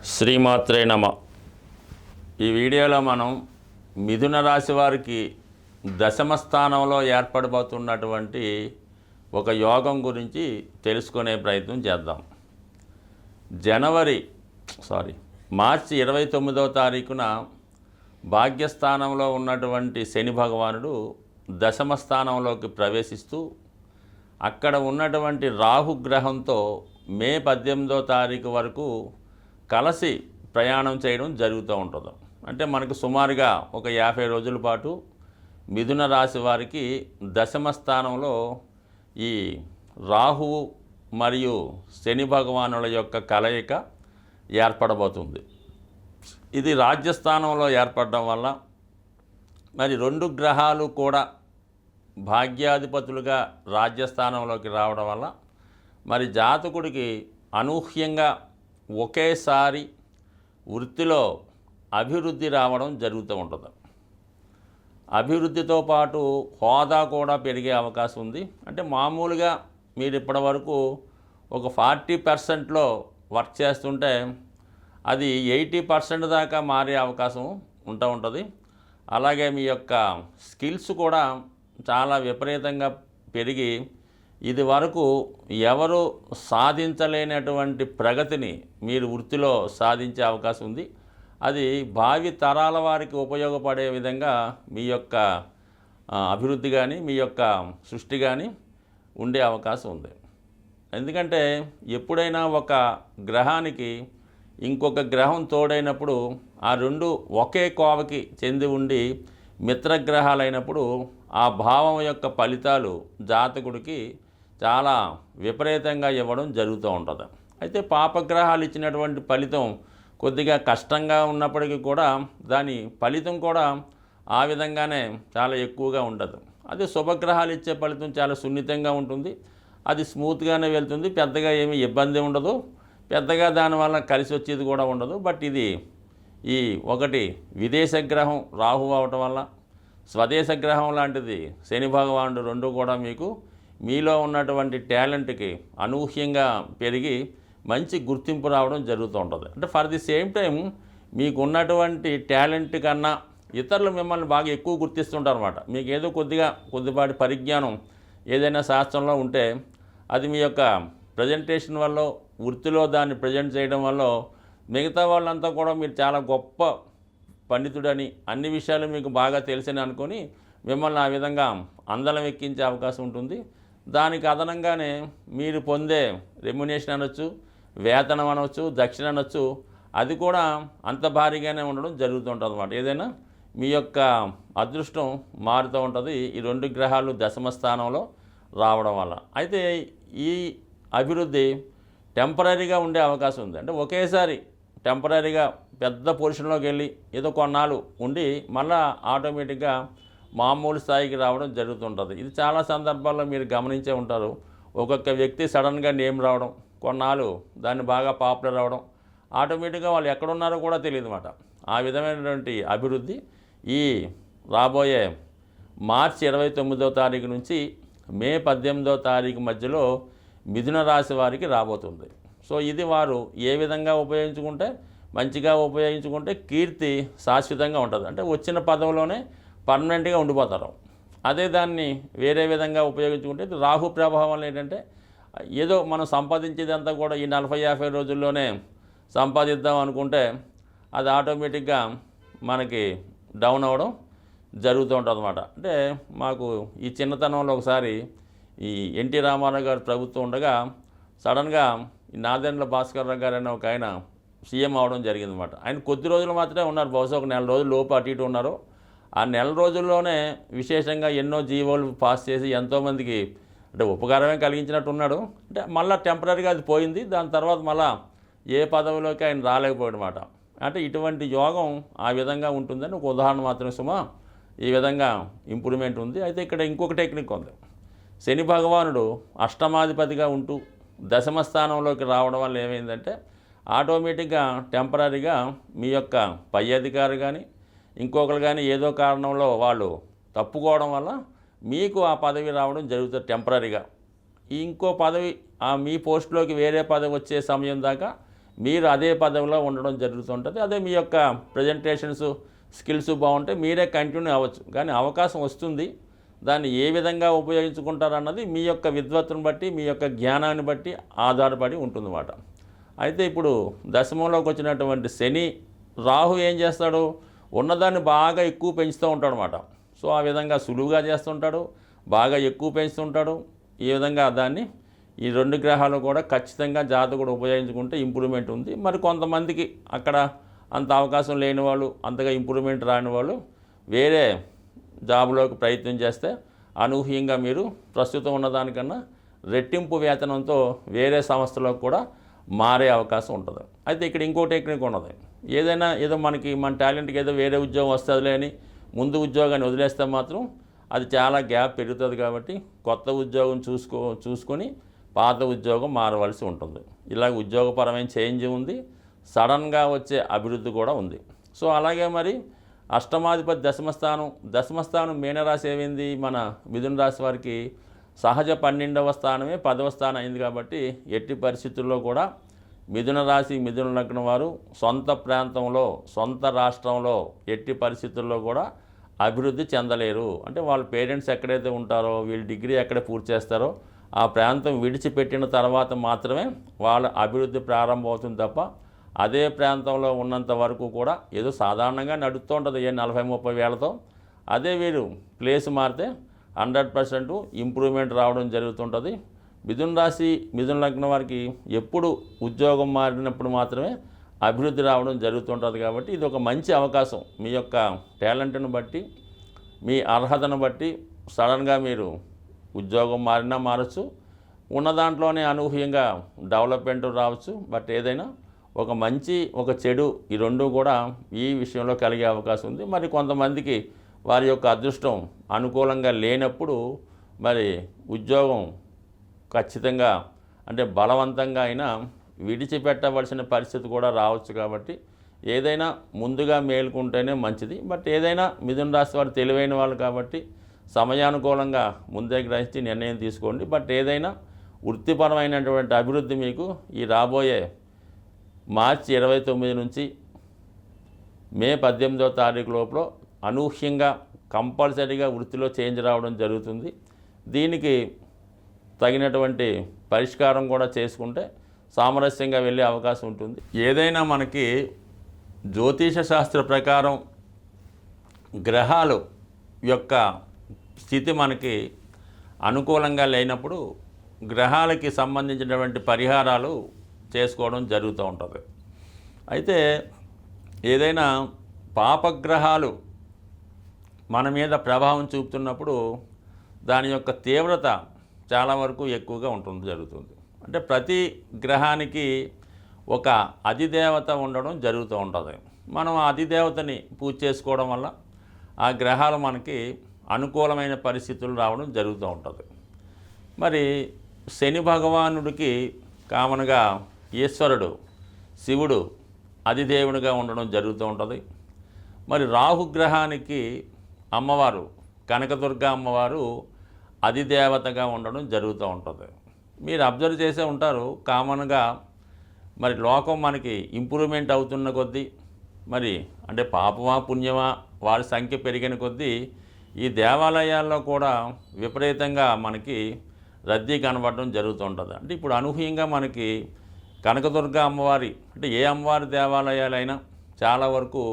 శ్రీమాత్రే నమ. ఈ వీడియోలో మనం మిథున రాశి వారికి దశమ స్థానంలో ఏర్పడబోతున్నటువంటి ఒక యోగం గురించి తెలుసుకునే ప్రయత్నం చేద్దాం. మార్చి 29వ తారీఖున భాగ్యస్థానంలో ఉన్నటువంటి శని భగవానుడు దశమ స్థానంలోకి ప్రవేశిస్తూ అక్కడ ఉన్నటువంటి రాహుగ్రహంతో మే 18వ తారీఖు వరకు కలిసి ప్రయాణం చేయడం జరుగుతూ ఉంటుంది. అంటే మనకు సుమారుగా ఒక 50 రోజుల పాటు మిథున రాశి వారికి దశమ స్థానంలో ఈ రాహువు మరియు శని భగవానుల యొక్క కలయిక ఏర్పడబోతుంది. ఇది రాజ్యస్థానంలో ఏర్పడడం వల్ల మరి రెండు గ్రహాలు కూడా భాగ్యాధిపతులుగా రాజ్యస్థానంలోకి రావడం వల్ల మరి జాతకుడికి అనూహ్యంగా ఒకేసారి వృత్తిలో అభివృద్ధి రావడం జరుగుతూ ఉంటుంది. అభివృద్ధితో పాటు హోదా కూడా పెరిగే అవకాశం ఉంది. అంటే మామూలుగా మీరు ఇప్పటి వరకు ఒక 40%లో వర్క్ చేస్తుంటే అది 80% దాకా మారే అవకాశం ఉంటుంది. అలాగే మీ యొక్క స్కిల్స్ కూడా చాలా విపరీతంగా పెరిగి ఇది వరకు ఎవరు సాధించలేనటువంటి ప్రగతిని మీరు వృత్తిలో సాధించే అవకాశం ఉంది. అది భావి తరాల వారికి ఉపయోగపడే విధంగా మీ యొక్క అభివృద్ధి కానీ మీ యొక్క సృష్టి కానీ ఉండే అవకాశం ఉంది. ఎందుకంటే ఎప్పుడైనా ఒక గ్రహానికి ఇంకొక గ్రహం తోడైనప్పుడు ఆ రెండు ఒకే కోవకి చెంది ఉండి మిత్రగ్రహాలైనప్పుడు ఆ భావం యొక్క ఫలితాలు జాతకుడికి చాలా విపరీతంగా ఇవ్వడం జరుగుతూ ఉంటుంది. అయితే పాపగ్రహాలు ఇచ్చినటువంటి ఫలితం కొద్దిగా కష్టంగా ఉన్నప్పటికీ కూడా దాని ఫలితం కూడా ఆ విధంగానే చాలా ఎక్కువగా ఉండదు. అదే శుభగ్రహాలు ఇచ్చే ఫలితం చాలా సున్నితంగా ఉంటుంది. అది స్మూత్గానే వెళ్తుంది. పెద్దగా ఏమీ ఇబ్బంది ఉండదు. పెద్దగా దానివల్ల కలిసి వచ్చేది కూడా ఉండదు. బట్ ఇది ఈ ఒకటి విదేశ గ్రహం రాహు అవటం వల్ల స్వదేశ గ్రహం లాంటిది శని భగవానుడు రెండు కూడా మీకు మీలో ఉన్నటువంటి టాలెంట్కి అనూహ్యంగా పెరిగి మంచి గుర్తింపు రావడం జరుగుతూ ఉంటుంది. అంటే ఫర్ ది సేమ్ టైం మీకు ఉన్నటువంటి టాలెంట్ కన్నా ఇతరులు మిమ్మల్ని బాగా ఎక్కువ గుర్తిస్తుంటారు అన్నమాట. మీకు ఏదో కొద్దిపాటి పరిజ్ఞానం ఏదైనా శాస్త్రంలో ఉంటే అది మీ యొక్క ప్రజెంటేషన్ వల్ల వృత్తిలో దాన్ని ప్రజెంట్ చేయడం వల్ల మిగతా వాళ్ళంతా కూడా మీరు చాలా గొప్ప పండితుడని అన్ని విషయాలు మీకు బాగా తెలిసని అనుకొని మిమ్మల్ని ఆ విధంగా అందలం ఎక్కించే అవకాశం ఉంటుంది. దానికి అదనంగానే మీరు పొందే రెమ్యునేషన్ అనొచ్చు, వేతనం అనవచ్చు, దక్షిణ అనొచ్చు, అది కూడా అంత భారీగానే ఉండడం జరుగుతుంటుంది అన్నమాట. ఏదైనా మీ యొక్క అదృష్టం మారుతూ ఉంటుంది ఈ రెండు గ్రహాలు దశమ స్థానంలో రావడం వల్ల. అయితే ఈ అభివృద్ధి టెంపరీగా ఉండే అవకాశం ఉంది. అంటే ఒకేసారి టెంపరీగా పెద్ద పొజిషన్లోకి వెళ్ళి ఏదో కొన్నాళ్ళు ఉండి మళ్ళీ ఆటోమేటిక్గా మామూలు స్థాయికి రావడం జరుగుతుంటుంది. ఇది చాలా సందర్భాల్లో మీరు గమనించే ఉంటారు. ఒక్కొక్క వ్యక్తి సడన్గా నేమ్ రావడం, కొన్నాళ్ళు దాన్ని బాగా పాపులర్ అవ్వడం, ఆటోమేటిక్గా వాళ్ళు ఎక్కడున్నారో కూడా తెలియదు అన్నమాట. ఆ విధమైనటువంటి అభివృద్ధి ఈ రాబోయే మార్చి 29వ తారీఖు నుంచి మే 18వ తారీఖు మధ్యలో మిథున రాశి వారికి రాబోతుంది. సో ఇది వారు ఏ విధంగా ఉపయోగించుకుంటే మంచిగా ఉపయోగించుకుంటే కీర్తి శాశ్వతంగా ఉంటుంది. అంటే వచ్చిన పదవిలోనే పర్మనెంట్గా ఉండిపోతారు. అదే దాన్ని వేరే విధంగా ఉపయోగించుకుంటే రాహు ప్రభావం వల్ల ఏంటంటే ఏదో మనం సంపాదించేదంతా కూడా ఈ 40-50 రోజుల్లోనే సంపాదిద్దాం అనుకుంటే అది ఆటోమేటిక్గా మనకి డౌన్ అవ్వడం జరుగుతూ ఉంటుంది అన్నమాట. అంటే మాకు ఈ చిన్నతనంలో ఒకసారి ఈ ఎన్టీ రామారావు గారు ప్రభుత్వం ఉండగా సడన్గా ఈ నాదెండ్ల భాస్కర్ రావు గారు అనే ఒక ఆయన సీఎం అవడం జరిగిందన్నమాట. ఆయన కొద్ది రోజులు మాత్రమే ఉన్నారు. బహుశా ఒక నెల రోజులు లోపు అటు ఇటు ఉన్నారు. ఆ నెల రోజుల్లోనే విశేషంగా ఎన్నో జీవోలు పాస్ చేసి ఎంతోమందికి అంటే ఉపకారమే కలిగించినట్టు ఉన్నాడు. అంటే మళ్ళీ టెంపరీగా అది పోయింది. దాని తర్వాత మళ్ళీ ఏ పదవిలోకి ఆయన రాలేకపోయాడు అన్నమాట. అంటే ఇటువంటి యోగం ఆ విధంగా ఉంటుందని ఒక ఉదాహరణ మాత్రమే సుమా. ఈ విధంగా ఇంప్రూవ్మెంట్ ఉంది. అయితే ఇక్కడ ఇంకొక టెక్నిక్ ఉంది. శని భగవానుడు అష్టమాధిపతిగా ఉంటూ దశమ స్థానంలోకి రావడం వల్ల ఏమైందంటే ఆటోమేటిక్గా టెంపరీగా మీ యొక్క పై అధికారి కానీ ఇంకొకరు కానీ ఏదో కారణంలో వాళ్ళు తప్పుకోవడం వల్ల మీకు ఆ పదవి రావడం జరుగుతుంది టెంపరీగా. ఇంకో పదవి మీ పోస్టులోకి వేరే పదవి వచ్చే సమయం దాకా మీరు అదే పదవిలో ఉండడం జరుగుతుంటుంది. అదే మీ యొక్క ప్రజెంటేషన్స్ స్కిల్స్ బాగుంటే మీరే కంటిన్యూ అవ్వచ్చు. కానీ అవకాశం వస్తుంది, దాన్ని ఏ విధంగా ఉపయోగించుకుంటారన్నది మీ యొక్క విద్వత్తును బట్టి, మీ యొక్క జ్ఞానాన్ని బట్టి ఆధారపడి ఉంటుందన్నమాట. అయితే ఇప్పుడు దశమంలోకి వచ్చినటువంటి శని, రాహు ఏం చేస్తాడు, ఉన్నదాన్ని బాగా ఎక్కువ పెంచుతూ ఉంటాడు అన్నమాట. సో ఆ విధంగా సులువుగా చేస్తుంటాడు, బాగా ఎక్కువ పెంచుతుంటాడు. ఈ విధంగా దాన్ని ఈ రెండు గ్రహాలు కూడా ఖచ్చితంగా జాతకుడు ఉపయోగించుకుంటే ఇంప్రూవ్మెంట్ ఉంది. మరి కొంతమందికి అక్కడ అంత అవకాశం లేని వాళ్ళు, అంతగా ఇంప్రూవ్మెంట్ రాని వాళ్ళు వేరే జాబ్లోకి ప్రయత్నం చేస్తే అనూహ్యంగా మీరు ప్రస్తుతం ఉన్నదానికన్నా రెట్టింపు వేతనంతో వేరే సంస్థలోకి కూడా మారే అవకాశం ఉంటుంది. అయితే ఇక్కడ ఇంకో టెక్నిక్ ఉన్నది. ఏదో మన టాలెంట్కి ఏదో వేరే ఉద్యోగం వస్తుందిలే అని ముందు ఉద్యోగాన్ని వదిలేస్తే మాత్రం అది చాలా గ్యాప్ పెరుగుతుంది. కాబట్టి కొత్త ఉద్యోగం చూసుకొని పాత ఉద్యోగం మారవలసి ఉంటుంది. ఇలాగ ఉద్యోగపరమైన చేంజ్ ఉంది, సడన్గా వచ్చే అభివృద్ధి కూడా ఉంది. సో అలాగే మరి అష్టమాధిపతి దశమస్థానం మీనరాశి ఏమైంది, మన మిథున రాశి వారికి సహజ 12వ స్థానమే 10వ స్థానం అయింది. కాబట్టి ఎట్టి పరిస్థితుల్లో కూడా మిథున రాశి మిథున లగ్నం వారు సొంత ప్రాంతంలో, సొంత రాష్ట్రంలో ఎట్టి పరిస్థితుల్లో కూడా అభివృద్ధి చెందలేరు. అంటే వాళ్ళ పేరెంట్స్ ఎక్కడైతే ఉంటారో, వీళ్ళు డిగ్రీ ఎక్కడ పూర్తి చేస్తారో ఆ ప్రాంతం విడిచిపెట్టిన తర్వాత మాత్రమే వాళ్ళ అభివృద్ధి ప్రారంభమవుతుంది తప్ప అదే ప్రాంతంలో ఉన్నంత వరకు కూడా ఏదో సాధారణంగా నడుస్తూ ఉంటుంది 40-30 వేలతో. అదే వీరు ప్లేస్ మారితే 100% ఇంప్రూవ్మెంట్ రావడం జరుగుతుంటుంది. మిథున రాశి మిథున లగ్నం వారికి ఎప్పుడు ఉద్యోగం మారినప్పుడు మాత్రమే అభివృద్ధి రావడం జరుగుతుంటుంది. కాబట్టి ఇది ఒక మంచి అవకాశం. మీ యొక్క టాలెంట్ను బట్టి, మీ అర్హతను బట్టి సడన్గా మీరు ఉద్యోగం మారినా మారచ్చు, ఉన్న దాంట్లోనే అనూహ్యంగా డెవలప్మెంట్ రావచ్చు. బట్ ఏదైనా ఒక మంచి ఒక చెడు ఈ రెండు కూడా ఈ విషయంలో కలిగే అవకాశం ఉంది. మరి కొంతమందికి వారి యొక్క అదృష్టం అనుకూలంగా లేనప్పుడు మరి ఉద్యోగం ఖచ్చితంగా అంటే బలవంతంగా అయినా విడిచిపెట్టవలసిన పరిస్థితి కూడా రావచ్చు. కాబట్టి ఏదైనా ముందుగా మేలుకుంటేనే మంచిది. బట్ ఏదైనా మిథున రాశి వారు తెలివైన వాళ్ళు కాబట్టి సమయానుకూలంగా ముందే గ్రహించి నిర్ణయం తీసుకోండి. బట్ ఏదైనా వృత్తిపరమైనటువంటి అభివృద్ధి మీకు ఈ రాబోయే మార్చి 29 నుంచి మే 18వ తారీఖు లోపల అనూహ్యంగా కంపల్సరీగా వృత్తిలో చేంజ్ రావడం జరుగుతుంది. దీనికి తగినటువంటి పరిష్కారం కూడా చేసుకుంటే సామరస్యంగా వెళ్ళే అవకాశం ఉంటుంది. ఏదైనా మనకి జ్యోతిష శాస్త్ర ప్రకారం గ్రహాలు యొక్క స్థితి మనకి అనుకూలంగా లేనప్పుడు గ్రహాలకి సంబంధించినటువంటి పరిహారాలు చేసుకోవడం జరుగుతూ ఉంటుంది. అయితే ఏదైనా పాపగ్రహాలు మన మీద ప్రభావం చూపుతున్నప్పుడు దాని యొక్క తీవ్రత చాలా వరకు ఎక్కువగా జరుగుతుంది. అంటే ప్రతి గ్రహానికి ఒక అధిదేవత ఉండడం జరుగుతూ ఉంటుంది. మనం ఆ అధిదేవతని పూజ చేసుకోవడం వల్ల ఆ గ్రహాలు మనకి అనుకూలమైన పరిస్థితులు రావడం జరుగుతూ ఉంటుంది. మరి శని భగవానుడికి కామన్గా ఈశ్వరుడు శివుడు అధిదేవునిగా ఉండడం జరుగుతూ ఉంటుంది. మరి రాహుగ్రహానికి అమ్మవారు కనకదుర్గ అమ్మవారు అధిదేవతగా ఉండడం జరుగుతూ ఉంటుంది. మీరు అబ్జర్వ్ చేసే ఉంటారు, కామన్గా మరి లోకం మనకి ఇంప్రూవ్మెంట్ అవుతున్న కొద్దీ మరి అంటే పాపమా పుణ్యమా వారి సంఖ్య పెరిగిన కొద్దీ ఈ దేవాలయాల్లో కూడా విపరీతంగా మనకి రద్దీ కనబడడం జరుగుతూ ఉంటుంది. అంటే ఇప్పుడు అనూహ్యంగా మనకి కనకదుర్గ అమ్మవారి అంటే ఏ అమ్మవారి దేవాలయాలైనా చాలా వరకు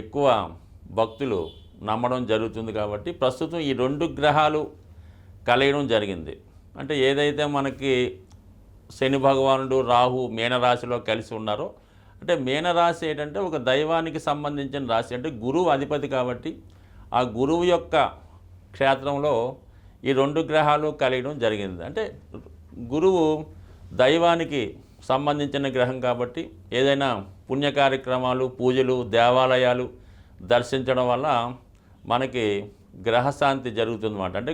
ఎక్కువ భక్తులు నమ్మడం జరుగుతుంది. కాబట్టి ప్రస్తుతం ఈ రెండు గ్రహాలు కలయడం జరిగింది. అంటే ఏదైతే మనకి శని భగవానుడు రాహు మీనరాశిలో కలిసి ఉన్నారో, అంటే మీనరాశి ఏంటంటే ఒక దైవానికి సంబంధించిన రాశి, అంటే గురువు అధిపతి. కాబట్టి ఆ గురువు యొక్క క్షేత్రంలో ఈ రెండు గ్రహాలు కలియడం జరిగింది. అంటే గురువు దైవానికి సంబంధించిన గ్రహం కాబట్టి ఏదైనా పుణ్య కార్యక్రమాలు, పూజలు, దేవాలయాలు దర్శించడం వల్ల మనకి గ్రహశాంతి జరుగుతుందన్నమాట. అంటే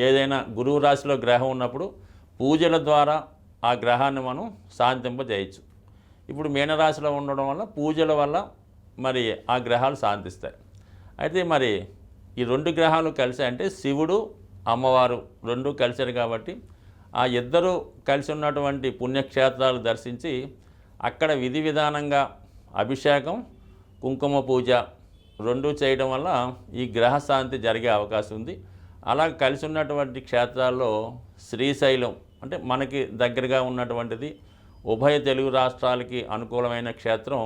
ఏదైనా గురువు రాశిలో గ్రహం ఉన్నప్పుడు పూజల ద్వారా ఆ గ్రహాన్ని మనం శాంతింపజేయచ్చు. ఇప్పుడు మీనరాశిలో ఉండడం వల్ల పూజల వల్ల మరి ఆ గ్రహాలు శాంతిస్తాయి. అయితే మరి ఈ రెండు గ్రహాలు కలిసాయంటే శివుడు అమ్మవారు రెండు కలిశారు. కాబట్టి ఆ ఇద్దరు కలిసి ఉన్నటువంటి పుణ్యక్షేత్రాలు దర్శించి అక్కడ విధి విధానంగా అభిషేకం, కుంకుమ పూజ రెండూ చేయడం వల్ల ఈ గ్రహశాంతి జరిగే అవకాశం ఉంది. అలా కలిసి ఉన్నటువంటి క్షేత్రాల్లో శ్రీశైలం అంటే మనకి దగ్గరగా ఉన్నటువంటిది, ఉభయ తెలుగు రాష్ట్రాలకి అనుకూలమైన క్షేత్రం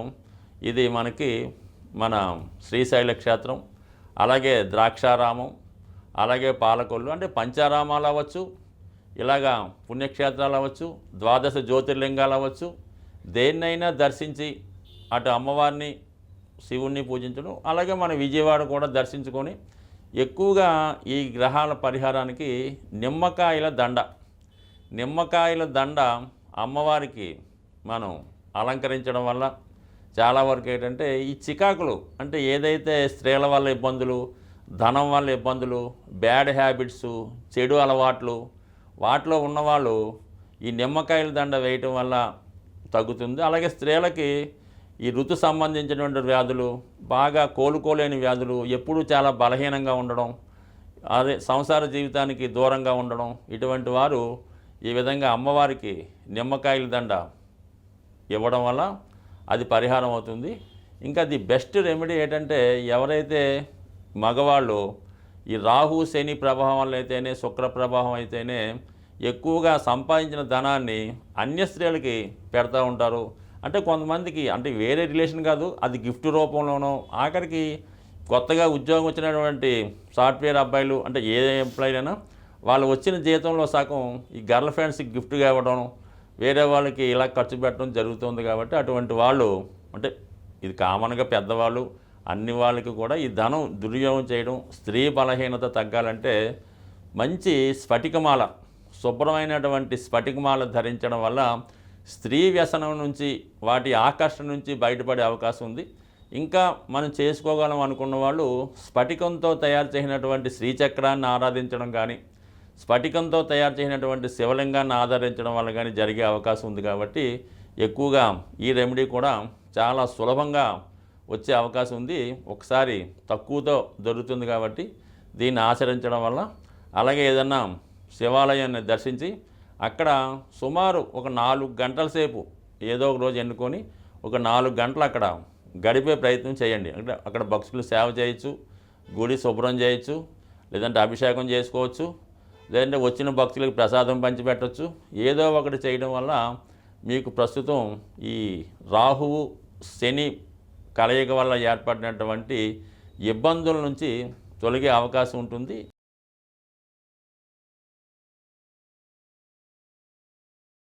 ఇది మనకి మన శ్రీశైల క్షేత్రం. అలాగే ద్రాక్షారామం, అలాగే పాలకొల్లు అంటే పంచారామాలు అవ్వచ్చు, ఇలాగా పుణ్యక్షేత్రాలు అవ్వచ్చు, ద్వాదశ జ్యోతిర్లింగాలు అవ్వచ్చు, దేన్నైనా దర్శించి అటు అమ్మవారిని శివుణ్ణి పూజించడం, అలాగే మన విజయవాడ కూడా దర్శించుకొని ఎక్కువగా ఈ గ్రహాల పరిహారానికి నిమ్మకాయల దండ అమ్మవారికి మనం అలంకరించడం వల్ల చాలా వరకు ఏంటంటే ఈ చికాకులు అంటే ఏదైతే స్త్రీల వల్ల ఇబ్బందులు, ధనం వల్ల ఇబ్బందులు, బ్యాడ్ హ్యాబిట్స్, చెడు అలవాట్లు వాటిలో ఉన్నవాళ్ళు ఈ నిమ్మకాయల దండ వేయటం వల్ల తగ్గుతుంది. అలాగే స్త్రీలకి ఈ ఋతు సంబంధించినటువంటి వ్యాధులు, బాగా కోలుకోలేని వ్యాధులు, ఎప్పుడూ చాలా బలహీనంగా ఉండడం, అదే సంసార జీవితానికి దూరంగా ఉండడం, ఇటువంటి వారు ఈ విధంగా అమ్మవారికి నిమ్మకాయల దండ ఇవ్వడం వల్ల అది పరిహారం అవుతుంది. ఇంకా ది బెస్ట్ రెమెడీ ఏంటంటే ఎవరైతే మగవాళ్ళు ఈ రాహు శని ప్రభావం వల్ల అయితేనే, శుక్ర ప్రభావం అయితేనే ఎక్కువగా సంపాదించిన ధనాన్ని అన్య స్త్రీలకి పెడతా ఉంటారు. అంటే కొంతమందికి అంటే వేరే రిలేషన్ కాదు, అది గిఫ్ట్ రూపంలోనో, ఆఖరికి కొత్తగా ఉద్యోగం వచ్చినటువంటి సాఫ్ట్వేర్ అబ్బాయిలు అంటే ఏ ఎంప్లాయీ అయినా వాళ్ళు వచ్చిన జీతంలో సగం ఈ గర్ల్ ఫ్రెండ్స్కి గిఫ్ట్గా ఇవ్వడం, వేరే వాళ్ళకి ఇలా ఖర్చు పెట్టడం జరుగుతుంది. కాబట్టి అటువంటి వాళ్ళు అంటే ఇది కామన్గా పెద్దవాళ్ళు అన్ని వాళ్ళకి కూడా ఈ ధనం దుర్యోగం చేయడం, స్త్రీ బలహీనత తగ్గాలంటే మంచి స్ఫటికమాల, శుభ్రమైనటువంటి స్ఫటికమాల ధరించడం వల్ల స్త్రీ వ్యసనం నుంచి, వాటి ఆకర్షణ నుంచి బయటపడే అవకాశం ఉంది. ఇంకా మనం చేసుకోగలం అనుకున్న వాళ్ళు స్ఫటికంతో తయారు చేసినటువంటి శ్రీచక్రాన్ని ఆరాధించడం కానీ, స్ఫటికంతో తయారు చేసినటువంటి శివలింగాన్ని ఆరాధించడం వల్ల కానీ జరిగే అవకాశం ఉంది. కాబట్టి ఎక్కువగా ఈ రెమెడీ కూడా చాలా సులభంగా వచ్చే అవకాశం ఉంది. ఒకసారి తక్కువతో దొరుకుతుంది కాబట్టి దీన్ని ఆచరించడం వల్ల, అలాగే ఏదన్నా శివాలయాన్ని దర్శించి అక్కడ సుమారు ఒక 4 గంటల సేపు ఏదో ఒక రోజు ఎన్నుకొని ఒక 4 గంటలు అక్కడ గడిపే ప్రయత్నం చేయండి. అంటే అక్కడ భక్తులు సేవ చేయొచ్చు, గుడి శుభ్రం చేయొచ్చు, లేదంటే అభిషేకం చేసుకోవచ్చు, లేదంటే వచ్చిన భక్తులకు ప్రసాదం పంచిపెట్టవచ్చు. ఏదో ఒకటి చేయడం వల్ల మీకు ప్రస్తుతం ఈ రాహువు శని కలయిక వల్ల ఏర్పడినటువంటి ఇబ్బందుల నుంచి తొలగే అవకాశం ఉంటుంది.